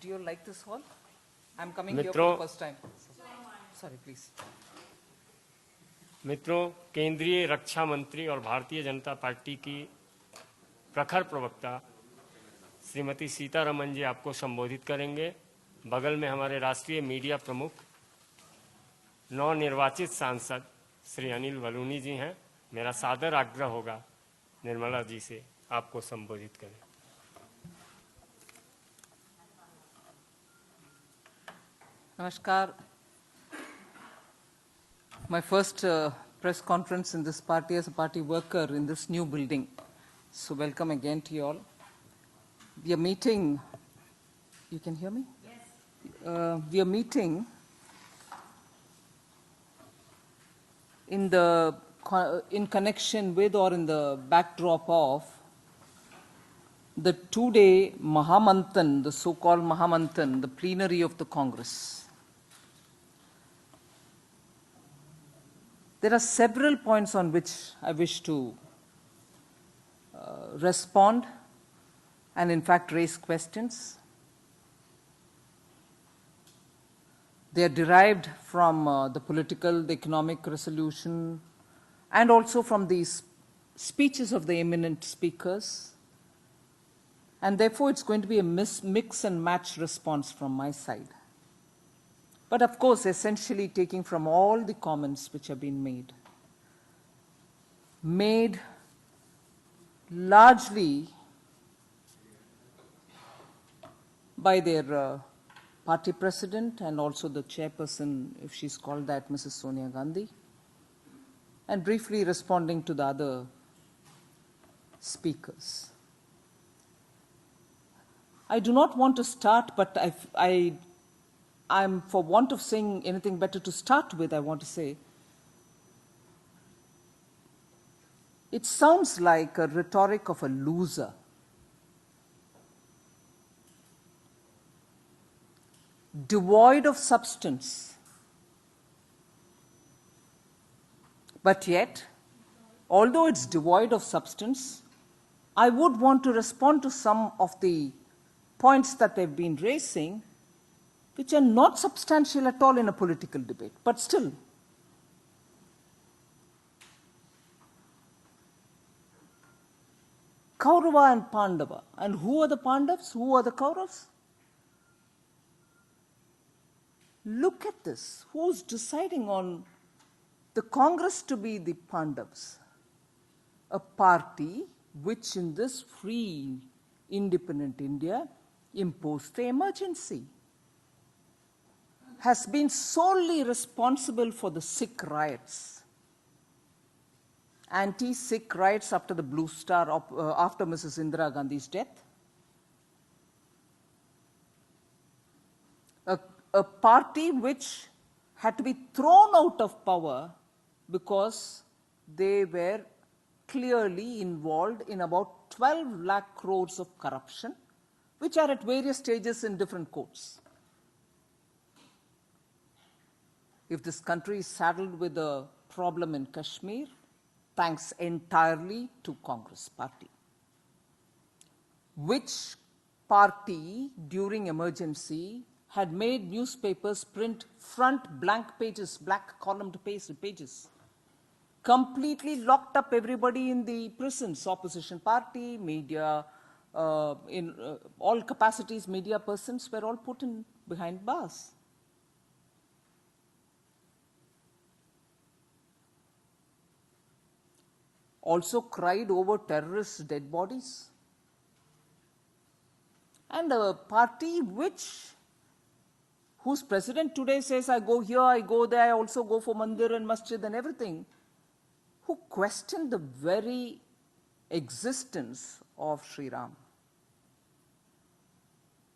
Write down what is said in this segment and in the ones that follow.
Do you like this hall? I'm coming here for the first time. Sorry, please. मित्रों, केंद्रीय रक्षा मंत्री और Bharatiya Janata party की प्रखर प्रवक्ता श्रीमती सीतारमन जी आपको संबोधित करेंगे। बगल में हमारे राष्ट्रीय मीडिया प्रमुख नवनिर्वाचित सांसद श्री अनिल बलूनी जी हैं। मेरा सादर आग्रह होगा निर्मला जी से आपको संबोधित करें। Namaskar. My first press conference in this party as a party worker in this new building. So welcome again to you all. We are meeting, you can hear me? Yes. We are meeting in connection with or in the backdrop of the two-day Mahamanthan, the so-called Mahamanthan, the plenary of the Congress. There are several points on which I wish to respond and in fact raise questions. They are derived from the political, the economic resolution, and also from these speeches of the eminent speakers. And therefore, it's going to be a mix and match response from my side. But of course, essentially taking from all the comments which have been made largely by their party president and also the chairperson, if she's called that, Mrs. Sonia Gandhi, and briefly responding to the other speakers. I do not want to start, but I'm, for want of saying anything better to start with, I want to say, it sounds like a rhetoric of a loser. Devoid of substance. But yet, although it's devoid of substance, I would want to respond to some of the points that they've been raising, which are not substantial at all in a political debate, but still. Kaurava and Pandava. And who are the Pandavas? Who are the Kauravas? Look at this. Who's deciding on the Congress to be the Pandavas? A party which in this free, independent India imposed the emergency, has been solely responsible for the Sikh riots, anti-Sikh riots after the Blue Star, after Mrs. Indira Gandhi's death. A party which had to be thrown out of power because they were clearly involved in about 12 lakh crores of corruption, which are at various stages in different courts. If this country is saddled with a problem in Kashmir, thanks entirely to Congress party. Which party during emergency had made newspapers print front blank pages, black columned pages, completely locked up everybody in the prisons, opposition party, media, in all capacities, media persons were all put in behind bars. Also cried over terrorists' dead bodies. And a party whose president today says, I go here, I go there, I also go for mandir and masjid and everything, who questioned the very existence of Sri Ram.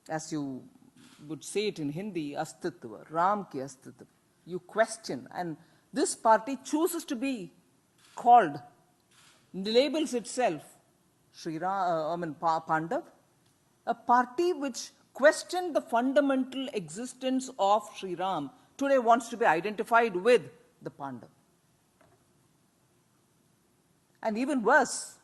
As you would say it in Hindi, astitva, Ram ki astitva. You question, and this party chooses to be called, labels itself Sri Ram, Pandav, a party which questioned the fundamental existence of Sri Ram, today wants to be identified with the Pandav. And even worse,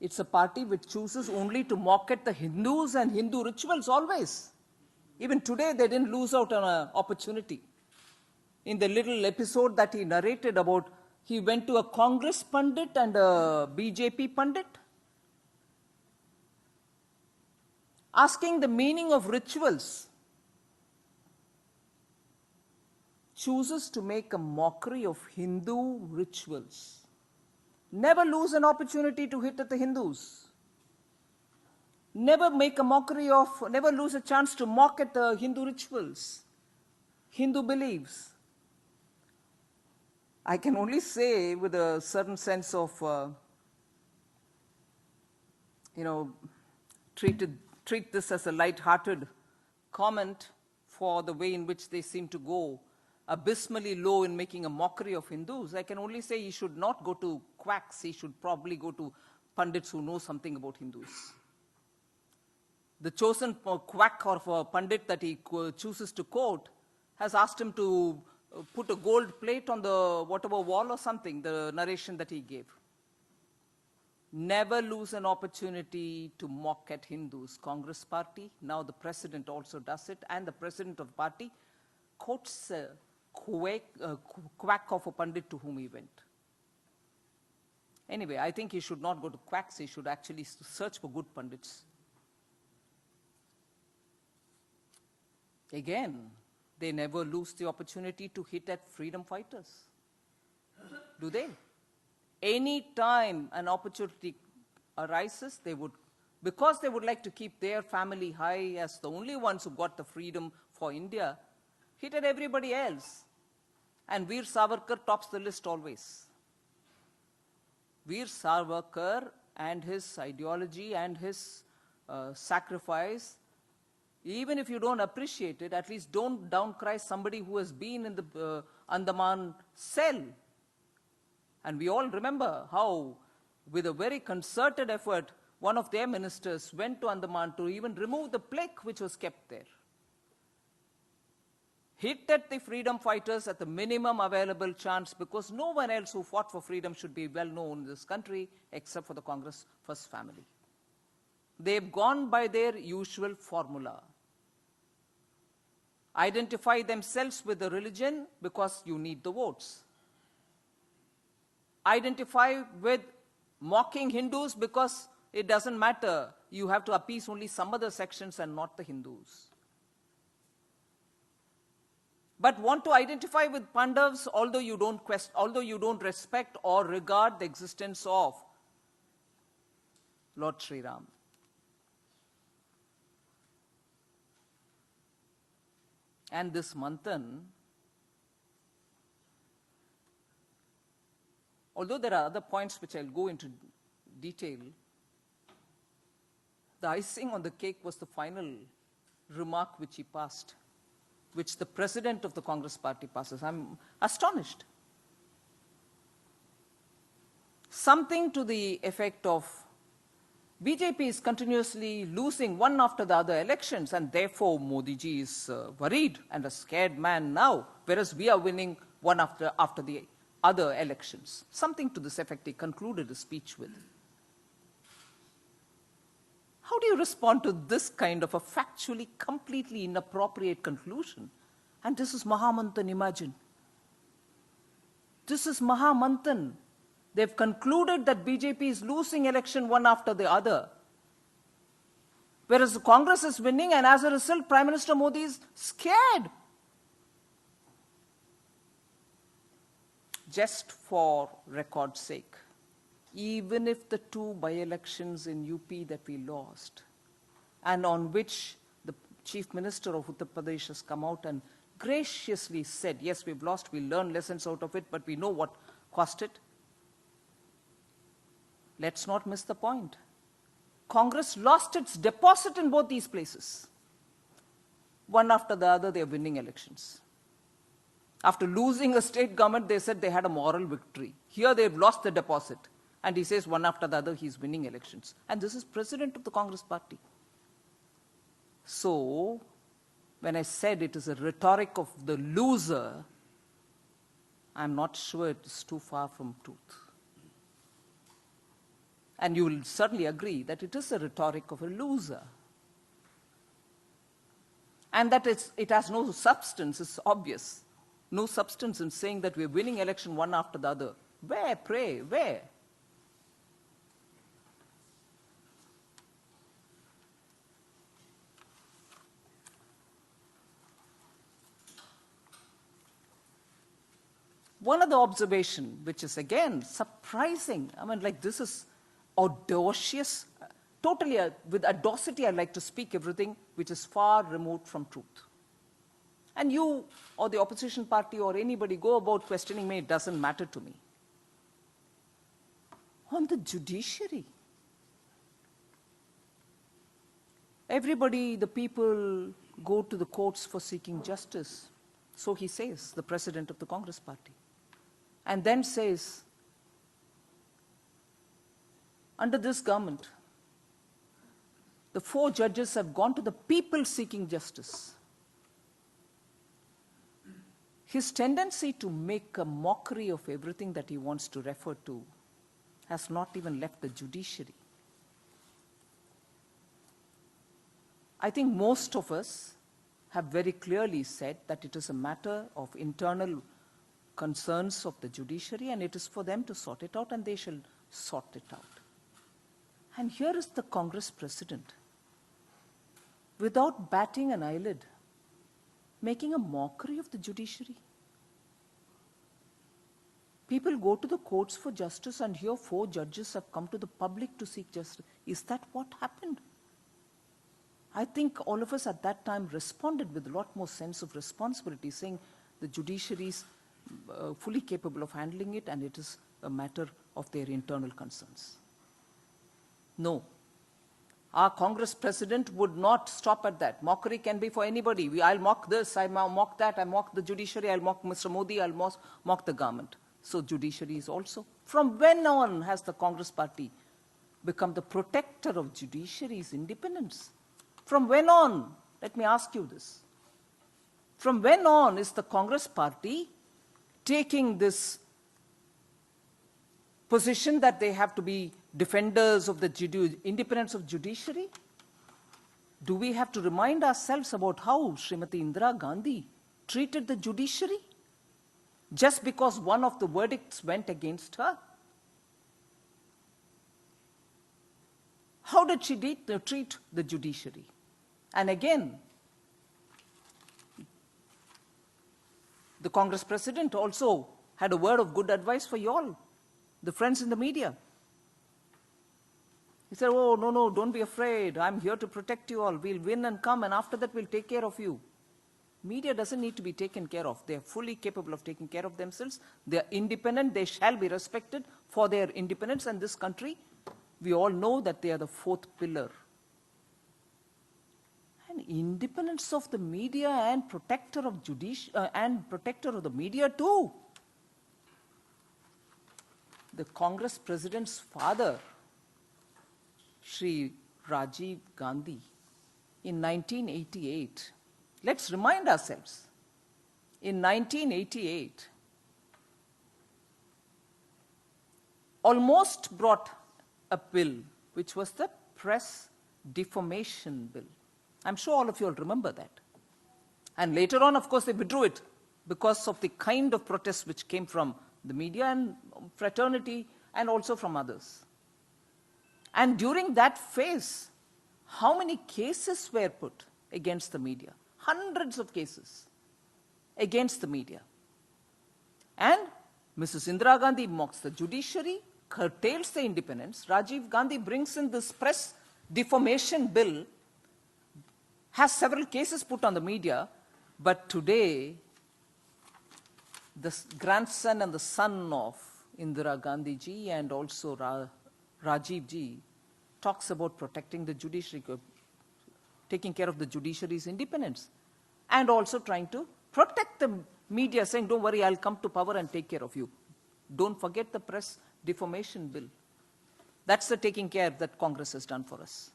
It's a party which chooses only to mock at the Hindus and Hindu rituals always. Even today, they didn't lose out on an opportunity. In the little episode that he narrated about, he went to a Congress pundit and a BJP pundit, asking the meaning of rituals, chooses to make a mockery of Hindu rituals. Never lose an opportunity to hit at the Hindus. Never make a mockery of, never lose a chance to mock at the Hindu rituals, Hindu beliefs. I can only say with a certain sense of, treat this as a light-hearted comment for the way in which they seem to go abysmally low in making a mockery of Hindus. I can only say he should not go to quacks. He should probably go to pundits who know something about Hindus. The chosen quack or pundit that he chooses to quote has asked him to put a gold plate on the whatever wall or something, the narration that he gave. Never lose an opportunity to mock at Hindus. Congress party, now the president also does it, and the president of the party quotes a quack of a pundit to whom he went. Anyway, I think he should not go to quacks. He should actually search for good pundits. Again, they never lose the opportunity to hit at freedom fighters. Do they? Any time an opportunity arises, they would, because they would like to keep their family high as the only ones who got the freedom for India, hit at everybody else. And Veer Savarkar tops the list always. Veer Savarkar and his ideology and his sacrifice, even if you don't appreciate it, at least don't downcry somebody who has been in the Andaman cell. And we all remember how, with a very concerted effort, one of their ministers went to Andaman to even remove the plaque which was kept there. Hit at the freedom fighters at the minimum available chance, because no one else who fought for freedom should be well known in this country except for the Congress First family. They've gone by their usual formula. Identify themselves with the religion because you need the votes. Identify with mocking Hindus because it doesn't matter. You have to appease only some other sections and not the Hindus. But want to identify with Pandavas although you don't respect or regard the existence of Lord Sri Ram. And this Manthan, although there are other points which I'll go into detail, the icing on the cake was the final remark which he passed, which the president of the Congress party passes. I'm astonished. Something to the effect of, BJP is continuously losing one after the other elections, and therefore Modi ji is worried and a scared man now, whereas we are winning one after the other elections. Something to this effect he concluded his speech with. How do you respond to this kind of a factually completely inappropriate conclusion? And this is Mahamanthan, imagine. This is Mahamanthan. They've concluded that BJP is losing election one after the other, whereas the Congress is winning, and as a result, Prime Minister Modi is scared. Just for record's sake, even if the two by-elections in UP that we lost, and on which the Chief Minister of Uttar Pradesh has come out and graciously said, yes, we've lost, we'll learn lessons out of it, but we know what cost it. Let's not miss the point. Congress lost its deposit in both these places. One after the other, they're winning elections. After losing a state government, they said they had a moral victory. Here they've lost the deposit. And he says one after the other, he's winning elections. And this is president of the Congress party. So, when I said it is a rhetoric of the loser, I'm not sure it is too far from truth. And you will certainly agree that it is a rhetoric of a loser. And that it has no substance, it's obvious. No substance in saying that we're winning election one after the other. Where, pray, where? One other observation, which is again surprising, I mean, like this is audacious, totally with audacity I like to speak everything which is far removed from truth. And you or the opposition party or anybody go about questioning me, it doesn't matter to me. On the judiciary, everybody, the people go to the courts for seeking justice. So he says, the president of the Congress party. And then says, under this government, the 4 judges have gone to the people seeking justice. His tendency to make a mockery of everything that he wants to refer to has not even left the judiciary. I think most of us have very clearly said that it is a matter of internal concerns of the judiciary, and it is for them to sort it out, and they shall sort it out. And here is the Congress president, without batting an eyelid, making a mockery of the judiciary. People go to the courts for justice, and here 4 judges have come to the public to seek justice. Is that what happened? I think all of us at that time responded with a lot more sense of responsibility, saying the judiciary is fully capable of handling it, and it is a matter of their internal concerns. No. Our Congress president would not stop at that. Mockery can be for anybody. I'll mock this, I'll mock that, I mock the judiciary, I'll mock Mr. Modi, I'll mock the government. So judiciary is also. From when on has the Congress party become the protector of judiciary's independence? From when on? Let me ask you this. From when on is the Congress party taking this position that they have to be defenders of the independence of judiciary? Do we have to remind ourselves about how Smt Indira Gandhi treated the judiciary just because one of the verdicts went against her? How did she treat the judiciary? And again, the Congress president also had a word of good advice for you all, the friends in the media. He said, oh, no, don't be afraid. I'm here to protect you all. We'll win and come, and after that, we'll take care of you. Media doesn't need to be taken care of. They're fully capable of taking care of themselves. They're independent. They shall be respected for their independence. And this country, we all know that they are the 4th pillar. And independence of the media and protector of the media too. The Congress president's father, Shri Rajiv Gandhi, in 1988, let's remind ourselves, in 1988, almost brought a bill, which was the Press Defamation Bill. I'm sure all of you will remember that. And later on, of course, they withdrew it because of the kind of protests which came from the media and fraternity and also from others. And during that phase, how many cases were put against the media? Hundreds of cases against the media. And Mrs. Indira Gandhi mocks the judiciary, curtails the independence. Rajiv Gandhi brings in this Press Defamation Bill, has several cases put on the media, but today, the grandson and the son of Indira Gandhi ji and also Rajiv ji talks about protecting the judiciary, taking care of the judiciary's independence, and also trying to protect the media, saying, don't worry, I'll come to power and take care of you. Don't forget the Press Defamation Bill. That's the taking care that Congress has done for us.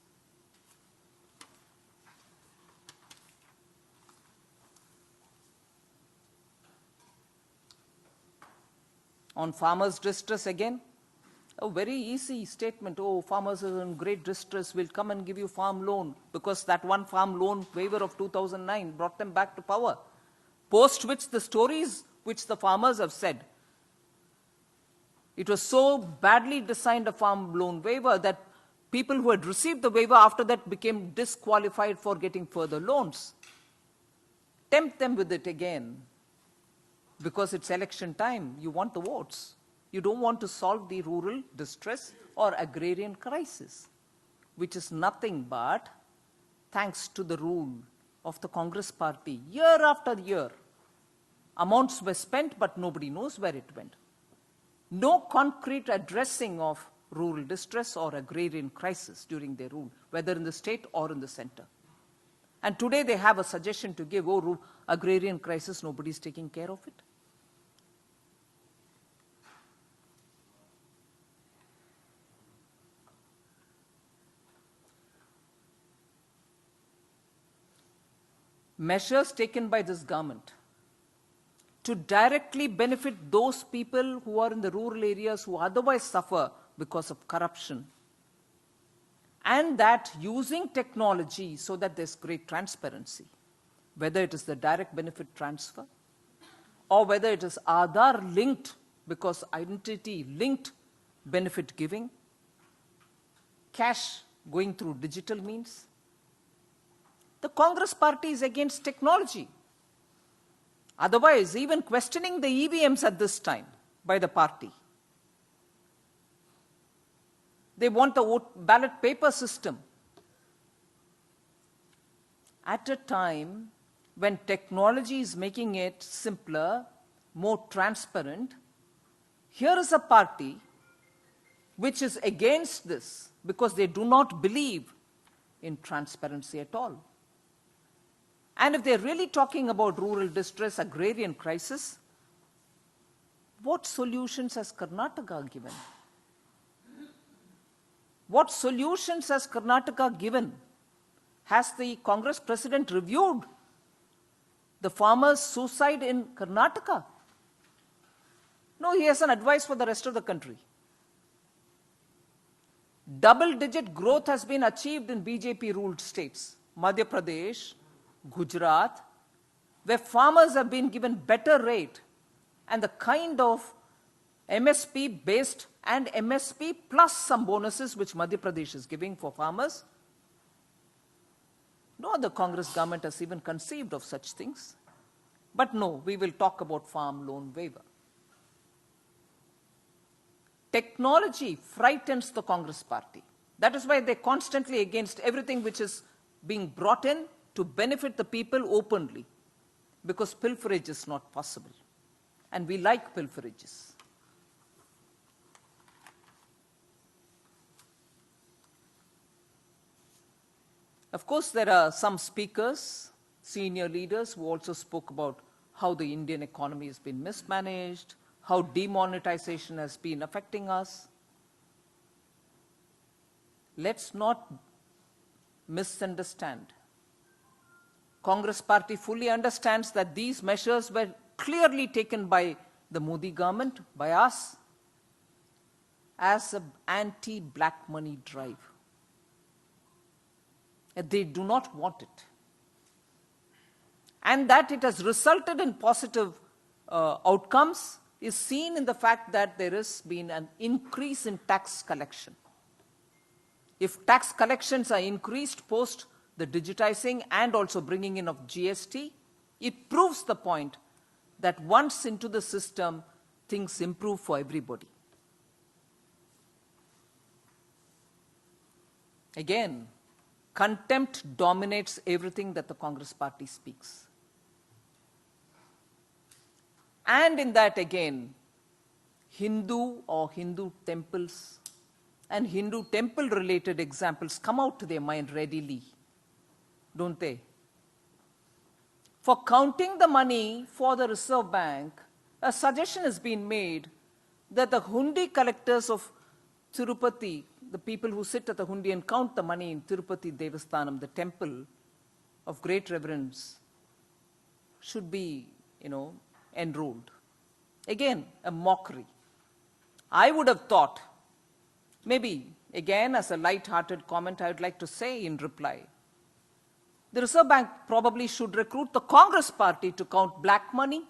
On farmers' distress again, A very easy statement, oh, farmers are in great distress, we'll come and give you farm loan, because that one farm loan waiver of 2009 brought them back to power. Post which the stories which the farmers have said, it was so badly designed a farm loan waiver that people who had received the waiver after that became disqualified for getting further loans. Tempt them with it again, because it's election time, you want the votes. You don't want to solve the rural distress or agrarian crisis, which is nothing but thanks to the rule of the Congress party. Year after year, amounts were spent, but nobody knows where it went. No concrete addressing of rural distress or agrarian crisis during their rule, whether in the state or in the center. And today they have a suggestion to give, oh, agrarian crisis, nobody's taking care of it. Measures taken by this government to directly benefit those people who are in the rural areas who otherwise suffer because of corruption, and that using technology so that there's great transparency, whether it is the direct benefit transfer or whether it is Aadhaar linked, because identity linked benefit giving, cash going through digital means. The Congress party is against technology. Otherwise, even questioning the EVMs at this time by the party. They want the ballot paper system. At a time when technology is making it simpler, more transparent, here is a party which is against this because they do not believe in transparency at all. And if they're really talking about rural distress, agrarian crisis, what solutions has Karnataka given? What solutions has Karnataka given? Has the Congress president reviewed the farmers' suicide in Karnataka? No, he has an advice for the rest of the country. Double-digit growth has been achieved in BJP-ruled states, Madhya Pradesh, Gujarat, where farmers have been given better rate and the kind of MSP based and MSP plus some bonuses which Madhya Pradesh is giving for farmers. No other Congress government has even conceived of such things. But no, we will talk about farm loan waiver. Technology frightens the Congress party. That is why they're constantly against everything which is being brought in to benefit the people openly, because pilferage is not possible. And we like pilferages. Of course, there are some speakers, senior leaders, who also spoke about how the Indian economy has been mismanaged, how demonetization has been affecting us. Let's not misunderstand. Congress party fully understands that these measures were clearly taken by the Modi government, by us, as an anti-black money drive. They do not want it. And that it has resulted in positive outcomes is seen in the fact that there has been an increase in tax collection. If tax collections are increased post the digitizing and also bringing in of GST, it proves the point that once into the system, things improve for everybody. Again, contempt dominates everything that the Congress party speaks. And in that again, Hindu or Hindu temples and Hindu temple related examples come out to their mind readily, don't they? For counting the money for the Reserve Bank, a suggestion has been made that the hundi collectors of Tirupati, the people who sit at the hundi and count the money in Tirupati Devasthanam, the temple of great reverence, should be, enrolled. Again, a mockery. I would have thought Maybe, again, as a light-hearted comment, I would like to say in reply, the Reserve Bank probably should recruit the Congress party to count black money.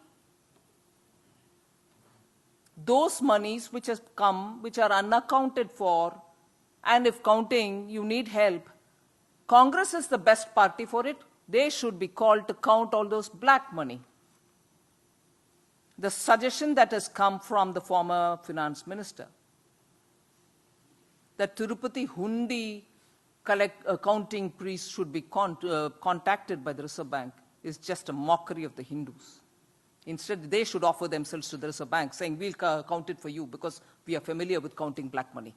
Those monies which have come, which are unaccounted for, and if counting, you need help, Congress is the best party for it. They should be called to count all those black money. The suggestion that has come from the former finance minister, that Tirupati Hundi accounting priests should be contacted by the Reserve Bank, is just a mockery of the Hindus. Instead, they should offer themselves to the Reserve Bank, saying, we'll count it for you because we are familiar with counting black money.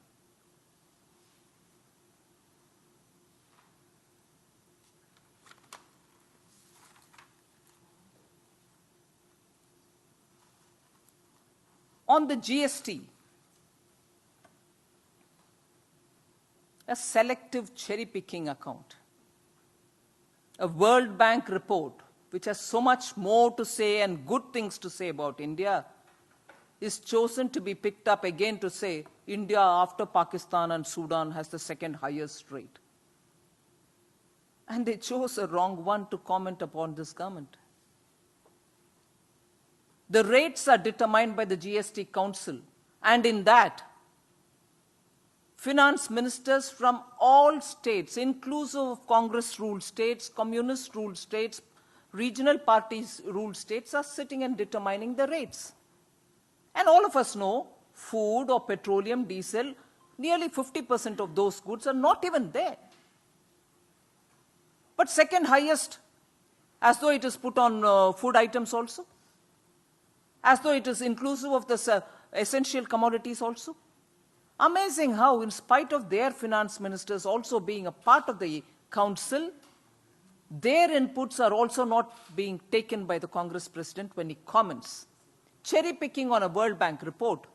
On the GST, a selective cherry-picking account, a World Bank report, which has so much more to say and good things to say about India, is chosen to be picked up again to say India, after Pakistan and Sudan, has the second highest rate. And they chose a wrong one to comment upon this government. The rates are determined by the GST Council, and in that, finance ministers from all states, inclusive of Congress-ruled states, communist-ruled states, regional parties-ruled states, are sitting and determining the rates. And all of us know food or petroleum, diesel, nearly 50% of those goods are not even there. But second highest, as though it is put on food items also, as though it is inclusive of the essential commodities also. Amazing how, in spite of their finance ministers also being a part of the council, their inputs are also not being taken by the Congress president when he comments. Cherry-picking on a World Bank report,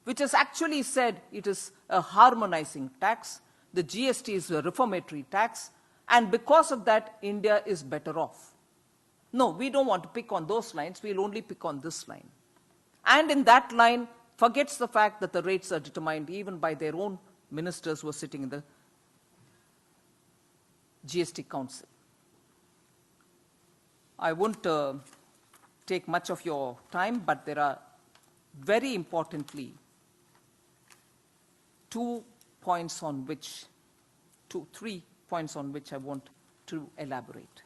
which has actually said it is a harmonizing tax, the GST is a reformatory tax, and because of that, India is better off. No, we don't want to pick on those lines, we'll only pick on this line. And in that line, forgets the fact that the rates are determined even by their own ministers who are sitting in the GST Council. I won't take much of your time, but there are very importantly 3 points on which I want to elaborate.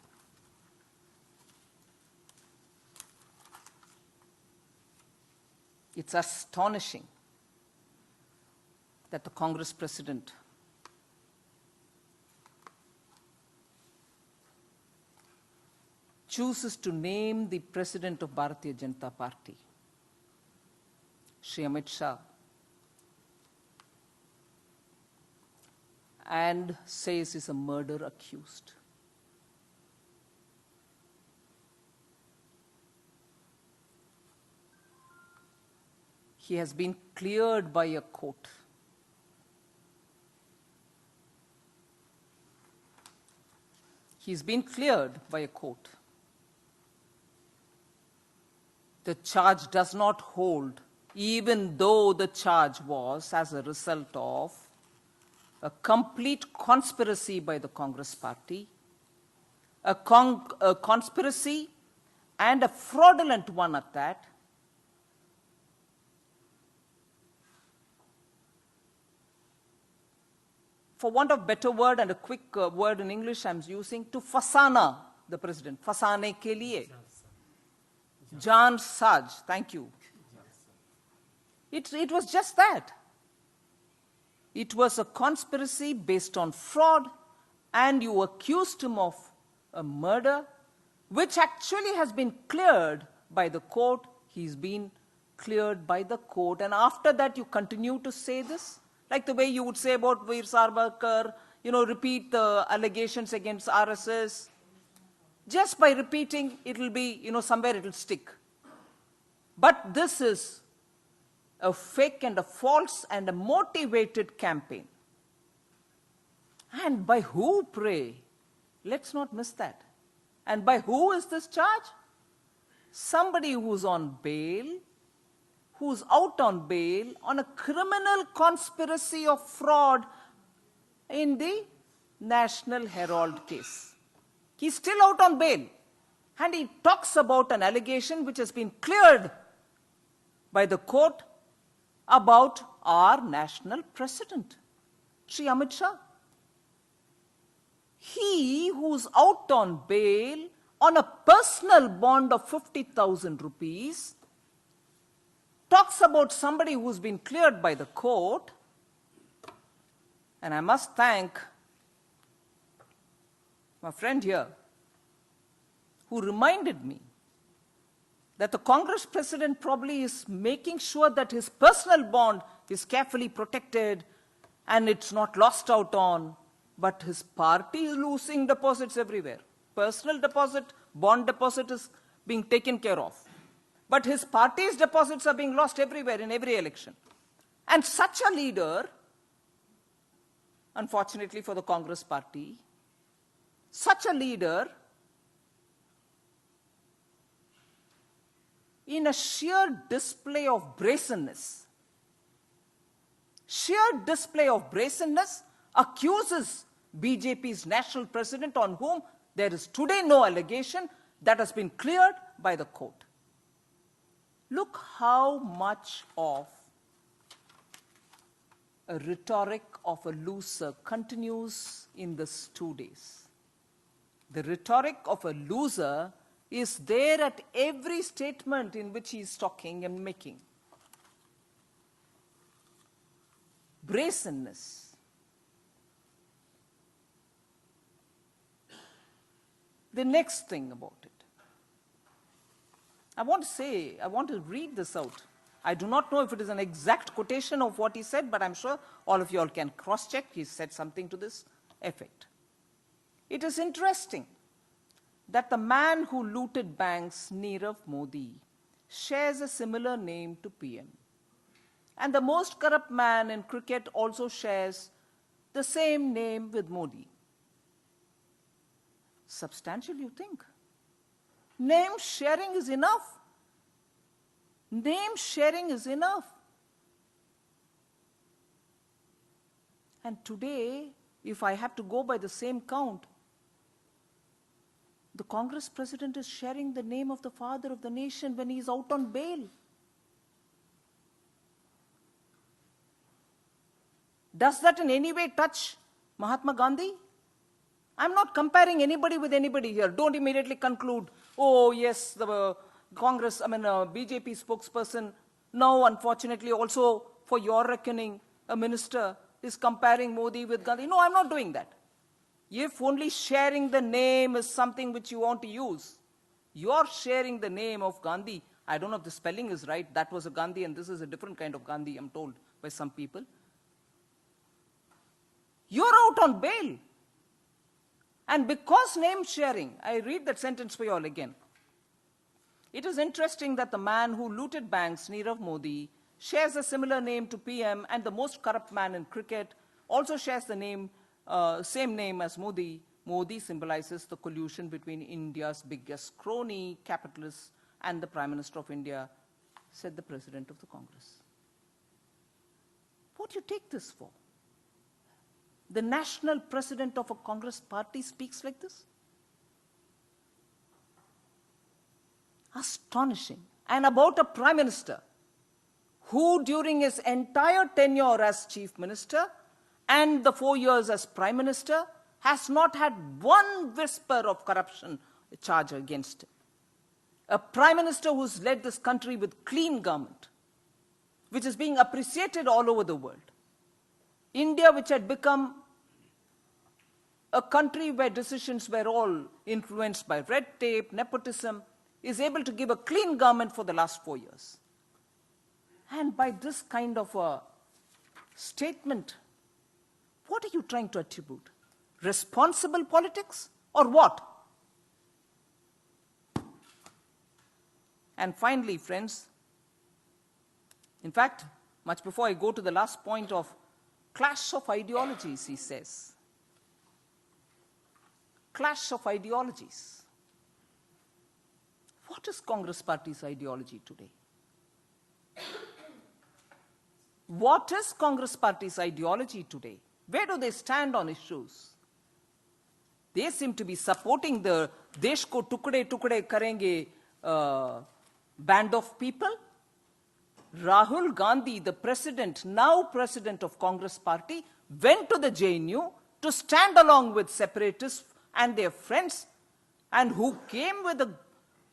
It's astonishing that the Congress president chooses to name the president of Bharatiya Janata Party, Shri Amit Shah, and says he's a murder accused. He has been cleared by a court. He's been cleared by a court. The charge does not hold, even though the charge was as a result of a complete conspiracy by the Congress party, a conspiracy and a fraudulent one at that, for want of a better word and a quick word in English I'm using, to fasana the president. Fasane ke liye. Jan Saj, thank you. It was just that. It was a conspiracy based on fraud, and you accused him of a murder, which actually has been cleared by the court. He's been cleared by the court, and after that you continue to say this? Like the way you would say about Veer Savarkar, repeat the allegations against RSS. Just by repeating, it'll be, somewhere it'll stick. But this is a fake and a false and a motivated campaign. And by who, pray? Let's not miss that. And by who is this charge? Somebody who's on bail, who's out on bail on a criminal conspiracy of fraud in the National Herald case. He's still out on bail. And he talks about an allegation which has been cleared by the court about our national president, Sri Amit Shah. He who's out on bail on a personal bond of 50,000 rupees talks about somebody who's been cleared by the court. And I must thank my friend here who reminded me that the Congress president probably is making sure that his personal bond is carefully protected and it's not lost out on, but his party is losing deposits everywhere. Personal deposit, bond deposit is being taken care of. But his party's deposits are being lost everywhere in every election. And such a leader, unfortunately for the Congress party, such a leader, in a sheer display of brazenness, accuses BJP's national president, on whom there is today no allegation, that has been cleared by the court. Look how much of a rhetoric of a loser continues in these 2 days. The rhetoric of a loser is there at every statement in which he is talking and making. Brazenness. The next thing about it. I want to read this out. I do not know if it is an exact quotation of what he said, but I'm sure all of you all can cross-check. He said something to this effect. It is interesting that the man who looted banks, Nirav Modi, shares a similar name to PM. And the most corrupt man in cricket also shares the same name with Modi. Substantial, you think? Name sharing is enough. Name sharing is enough. And today, if I have to go by the same count, the Congress president is sharing the name of the father of the nation when he is out on bail. Does that in any way touch Mahatma Gandhi? I'm not comparing anybody with anybody here. Don't immediately conclude, oh yes, the BJP spokesperson, now unfortunately also for your reckoning, a minister is comparing Modi with Gandhi. No, I'm not doing that. If only sharing the name is something which you want to use, you're sharing the name of Gandhi. I don't know if the spelling is right. That was a Gandhi and this is a different kind of Gandhi, I'm told by some people. You're out on bail. And because name sharing, I read that sentence for you all again. It is interesting that the man who looted banks, Nirav Modi, shares a similar name to PM, and the most corrupt man in cricket also shares the same name as Modi. Modi symbolizes the collusion between India's biggest crony, capitalists, and the Prime Minister of India, said the President of the Congress. What do you take this for? The national president of a Congress party speaks like this? Astonishing. And about a Prime Minister who during his entire tenure as Chief Minister and the 4 years as Prime Minister has not had one whisper of corruption charge against him. A Prime Minister who's led this country with clean government, which is being appreciated all over the world. India, which had become a country where decisions were all influenced by red tape, nepotism, is able to give a clean government for the last 4 years. And by this kind of a statement, what are you trying to attribute? Responsible politics or what? And finally, friends, in fact, much before I go to the last point of clash of ideologies, he says. Clash of ideologies. What is Congress Party's ideology today? What is Congress Party's ideology today? Where do they stand on issues? They seem to be supporting the Desh ko tukde tukde karenge band of people. Rahul Gandhi, the president, now president of Congress Party, went to the JNU to stand along with separatists and their friends, and who came with a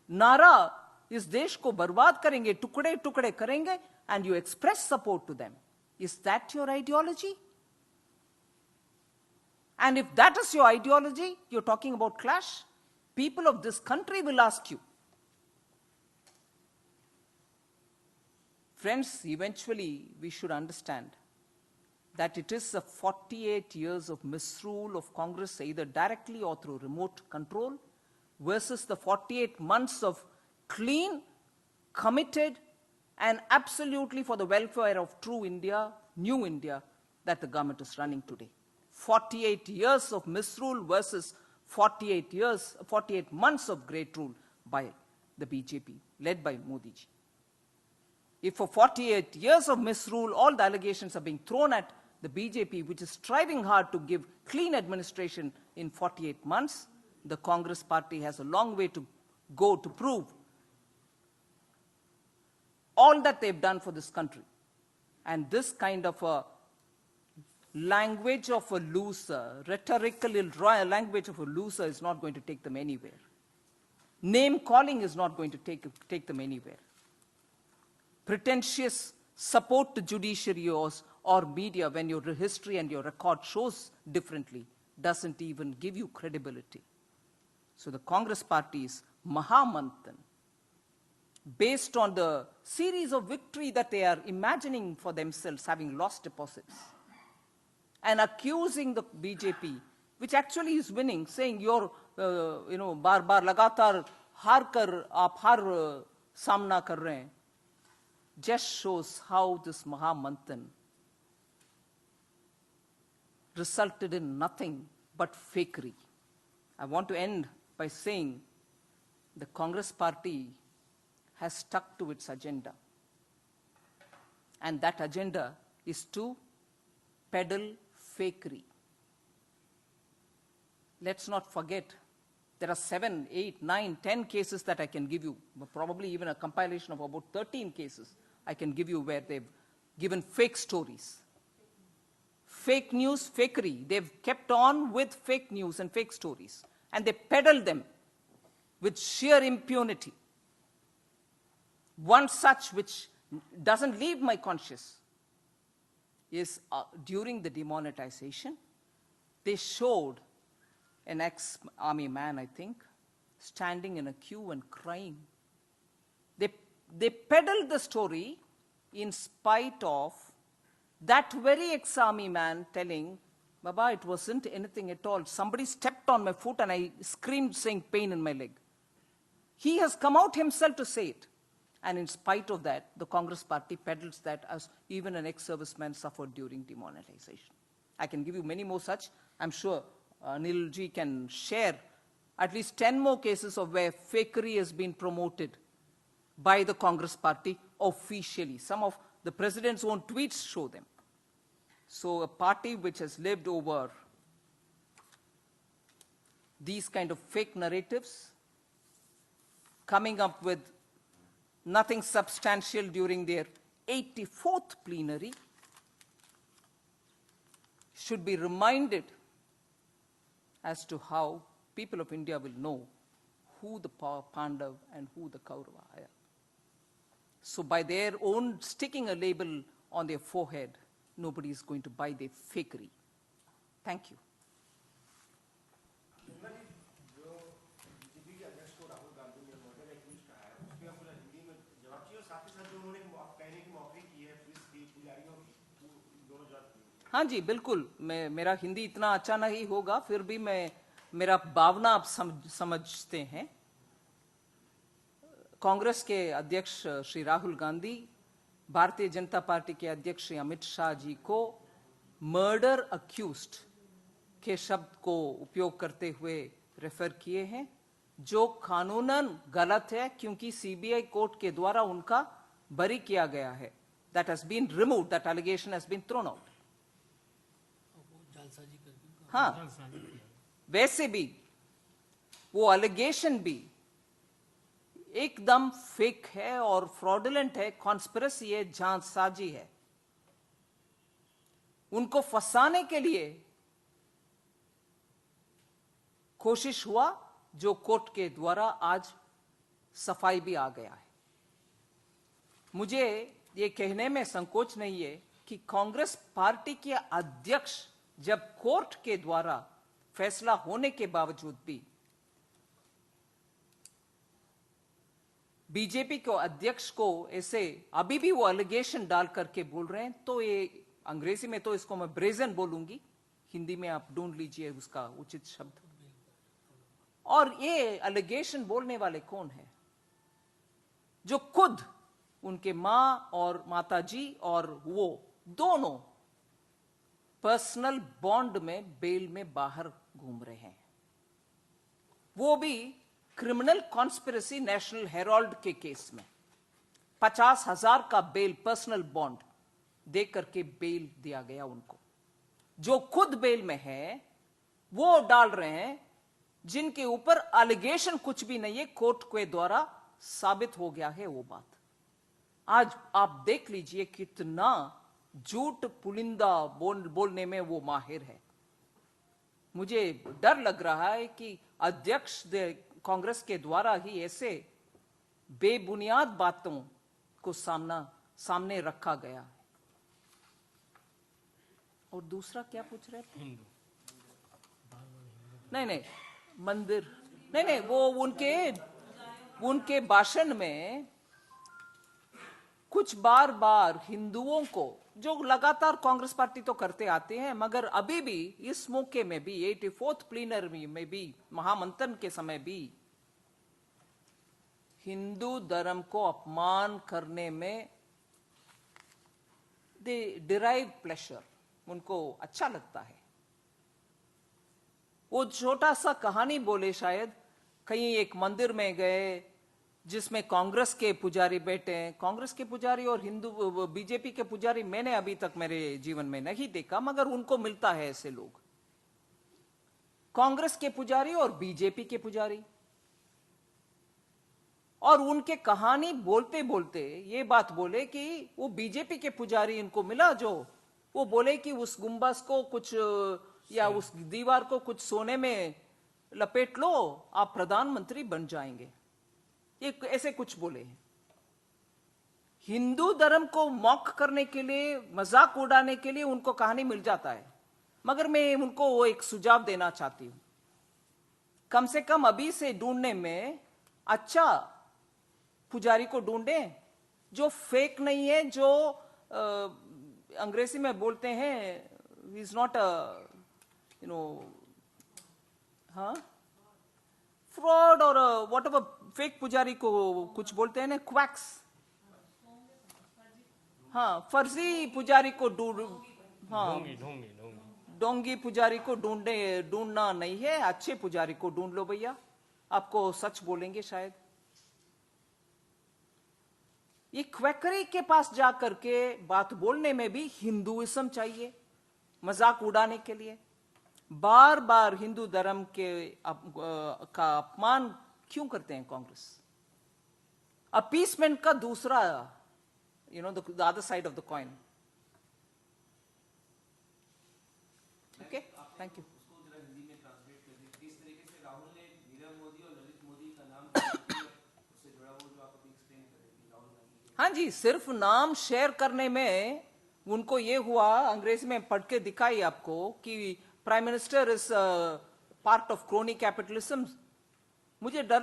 nara, is desh ko barbaad karenge, tukde tukde karenge, and you express support to them. Is that your ideology? And if that is your ideology, you're talking about clash, people of this country will ask you. Friends, eventually we should understand that it is the 48 years of misrule of Congress, either directly or through remote control, versus the 48 months of clean, committed, and absolutely for the welfare of true India, new India, that the government is running today. 48 years of misrule versus 48 months of great rule by the BJP, led by Modi ji. If for 48 years of misrule, all the allegations are being thrown at the BJP, which is striving hard to give clean administration in 48 months, the Congress Party has a long way to go to prove all that they've done for this country. And this kind of a language of a loser, rhetorical language of a loser, is not going to take them anywhere. Name calling is not going to take them anywhere. Pretentious support to judiciary or media when your history and your record shows differently doesn't even give you credibility. So the Congress Party's Mahamanthan, based on the series of victory that they are imagining for themselves, having lost deposits, and accusing the BJP, which actually is winning, saying you're, बार बार लगातार हार कर आप हार सामना कर रहे हैं, just shows how this Mahamanthan resulted in nothing but fakery. I want to end by saying the Congress Party has stuck to its agenda. And that agenda is to peddle fakery. Let's not forget, there are 7, 8, 9, 10 cases that I can give you, probably even a compilation of about 13 cases I can give you where they've given fake stories. Fake news, fakery. They've kept on with fake news and fake stories. And they peddle them with sheer impunity. One such which doesn't leave my conscience is during the demonetization, they showed an ex-army man, I think, standing in a queue and crying. They peddled the story in spite of that very ex-army man telling, Baba, it wasn't anything at all. Somebody stepped on my foot and I screamed saying pain in my leg. He has come out himself to say it. And in spite of that, the Congress Party peddles that as even an ex-serviceman suffered during demonetization. I can give you many more such. I'm sure Anil ji can share at least 10 more cases of where fakery has been promoted by the Congress Party officially. Some of the president's own tweets show them. So a party which has lived over these kind of fake narratives, coming up with nothing substantial during their 84th plenary, should be reminded as to how people of India will know who the Pandav and who the Kaurava are. So by their own sticking a label on their forehead, nobody is going to buy their fakery. Thank you. हाँ जी, बिल्कुल. मेरा हिंदी इतना अच्छा नहीं होगा, फिर भी मेरा भावना आप समझते हैं. कांग्रेस के अध्यक्ष श्री राहुल गांधी, भारतीय जनता पार्टी के अध्यक्ष श्री अमित शाह जी को मर्डर अक्यूज्ड के शब्द को उपयोग करते हुए रेफर किए हैं, जो कानूनन गलत है क्योंकि सीबीआई कोर्ट के द्वारा उनका बरी किया गया है. that has been removed, that allegation has been thrown out. हाँ, वैसे भी वो allegation भी एकदम फेक है और फ्रॉडुलेंट है, कॉन्स्पिरेसी है, जालसाजी है। उनको फंसाने के लिए कोशिश हुआ, जो कोर्ट के द्वारा आज सफाई भी आ गया है। मुझे ये कहने में संकोच नहीं है कि कांग्रेस पार्टी के अध्यक्ष जब कोर्ट के द्वारा फैसला होने के बावजूद भी बीजेपी को अध्यक्ष को ऐसे अभी भी वो एलिगेशन डाल करके बोल रहे हैं, तो ये अंग्रेजी में तो इसको मैं ब्रेजन बोलूंगी, हिंदी में आप ढूंढ लीजिए उसका उचित शब्द। और ये एलिगेशन बोलने वाले कौन है? जो खुद उनके मां और माताजी और वो दोनों पर्सनल बॉन्ड में बेल में बाहर घूम रहे हैं, वो भी क्रिमिनल कॉन्स्पिरेसी नेशनल हेराल्ड के केस में 50,000 का बेल, पर्सनल बॉन्ड दे करके बेल दिया गया उनको। जो खुद बेल में है वो डाल रहे हैं जिनके ऊपर एलिगेशन कुछ भी नहीं है, कोर्ट के द्वारा साबित हो गया है वो बात। आज आप देख लीजिए कितना झूठ पुलिंदा बोलने में वो माहिर है। मुझे डर लग रहा है कि अध्यक्ष कांग्रेस के द्वारा ही ऐसे बेबुनियाद बातों को सामने रखा गया है। और दूसरा क्या पूछ रहे थे? नहीं, मंदिर नहीं, वो उनके भाषण में कुछ बार हिंदुओं को, जो लगातार कांग्रेस पार्टी तो करते आते हैं, मगर अभी भी इस मौके में भी 84th प्लीनरी में भी, महामंथन के समय भी हिंदू धर्म को अपमान करने में दे डिराइव प्लेजर, उनको अच्छा लगता है। वो छोटा सा कहानी बोले, शायद कहीं एक मंदिर में गए जिसमें कांग्रेस के पुजारी बैठे हैं। कांग्रेस के पुजारी और हिंदू बीजेपी के पुजारी मैंने अभी तक मेरे जीवन में नहीं देखा, मगर उनको मिलता है ऐसे लोग, कांग्रेस के पुजारी और बीजेपी के पुजारी। और उनके कहानी बोलते बोलते ये बात बोले कि वो बीजेपी के पुजारी इनको मिला, जो वो बोले कि उस गुंबज को कुछ या उस दीवार को कुछ सोने में लपेट लो, आप प्रधानमंत्री बन जाएंगे, ये ऐसे कुछ बोले हैं। हिंदू धर्म को मॉक करने के लिए, मजाक उड़ाने के लिए उनको कहानी मिल जाता है। मगर मैं उनको वो एक सुझाव देना चाहती हूं, कम से कम अभी से ढूंढने में अच्छा पुजारी को ढूंढें जो फेक नहीं है, जो अंग्रेजी में बोलते हैं इज नॉट हाँ फ्रॉड और व्हाट एवर, फेक पुजारी को कुछ बोलते हैं ना, क्वैक्स। हाँ, फर्जी पुजारी को ढोंगी पुजारी को ढूंढना नहीं है, अच्छे पुजारी को ढूंढ लो भैया, आपको सच बोलेंगे शायद। ये क्वैकरी के पास जाकर के बात बोलने में भी हिंदुइज्म चाहिए, मजाक उड़ाने के लिए। बार बार हिंदू धर्म के का अपमान क्यों करते हैं कांग्रेस? अपीसमेंट का दूसरा, the other side of the coin. Okay, thank you. हाँ जी, सिर्फ नाम शेयर करने में उनको ये हुआ, अंग्रेजी में पढ़ के दिखाई आपको, कि prime minister is part of crony capitalism. मुझे डर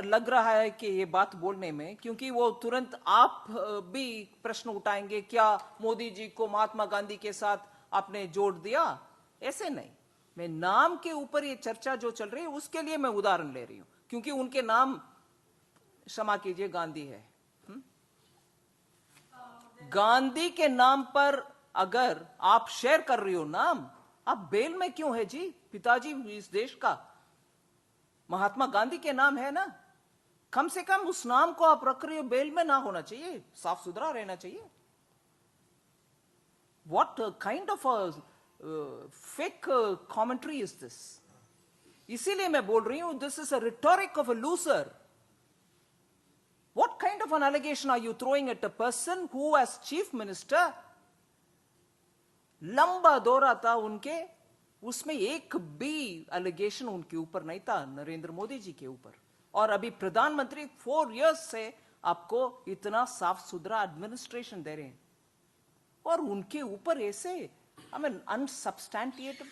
लग रहा है कि ये बात बोलने में, क्योंकि वो तुरंत आप भी प्रश्न उठाएंगे, क्या मोदी जी को महात्मा गांधी के साथ आपने जोड़ दिया? ऐसे नहीं, मैं नाम के ऊपर ये चर्चा जो चल रही है उसके लिए मैं उदाहरण ले रही हूं, क्योंकि उनके नाम, क्षमा कीजिए, गांधी है। गांधी के नाम पर अगर आप शेयर कर रही हो नाम, आप बेल में क्यों है जी? पिताजी इस देश का महात्मा गांधी के नाम है ना, कम से कम उस नाम को आप रख रही हो, बेल में ना होना चाहिए, साफ सुथरा रहना चाहिए। What kind of a fake commentary is this? इसीलिए मैं बोल रही हूं, this is a rhetoric of a loser. What kind of an allegation are you throwing at a person who, as chief minister, लंबा दौरा था उनके, उसमें एक भी एलिगेशन उनके ऊपर नहीं था, नरेंद्र मोदी जी के ऊपर। और अभी प्रधानमंत्री 4 इयर्स से आपको इतना साफ सुथरा एडमिनिस्ट्रेशन दे रहे हैं, और उनके ऊपर ऐसे आई मीन अनसब्सटैंटिएटेड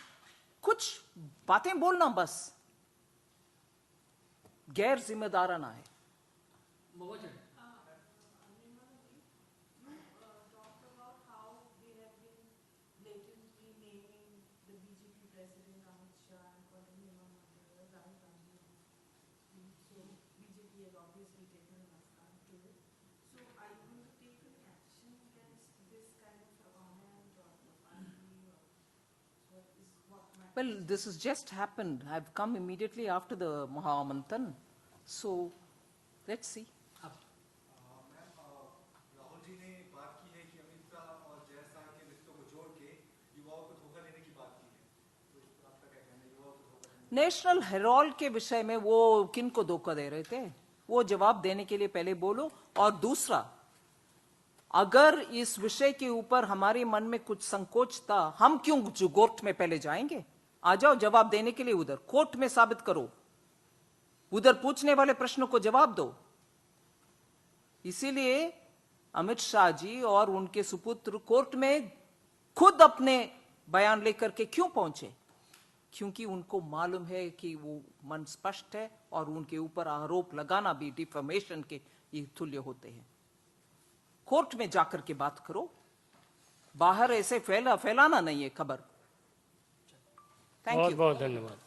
कुछ बातें बोलना बस गैर जिम्मेदाराना है। Well, this has just happened. I've come immediately after the Mahamanthan. So, let's see. Rahul ji ने बात की है कि अमित शाह और जय शाह के रिश्तों को जोड़ के युवाओं को धोखा देने की बात की है, तो इस पर आपका क्या कहना है? युवाओं को धोखा देने नेशनल हेराल्ड के विषय में वो किन को धोखा दे रहे थे, वो जवाब देने के लिए पहले बोलो। और दूसरा, अगर इस विषय के ऊपर हमारे मन में कुछ संकोच था, हम क्यों कोर्ट में पहले जाएंगे? आ जाओ जवाब देने के लिए, उधर कोर्ट में साबित करो, उधर पूछने वाले प्रश्नों को जवाब दो। इसीलिए अमित शाह जी और उनके सुपुत्र कोर्ट में खुद अपने बयान लेकर के क्यों पहुंचे? क्योंकि उनको मालूम है कि वो मन स्पष्ट है और उनके ऊपर आरोप लगाना भी डिफेमेशन के ये तुल्य होते हैं। कोर्ट में जाकर के बात करो, बाहर ऐसे फैलाना नहीं है खबर। Thank you. बहुत बहुत धन्यवाद।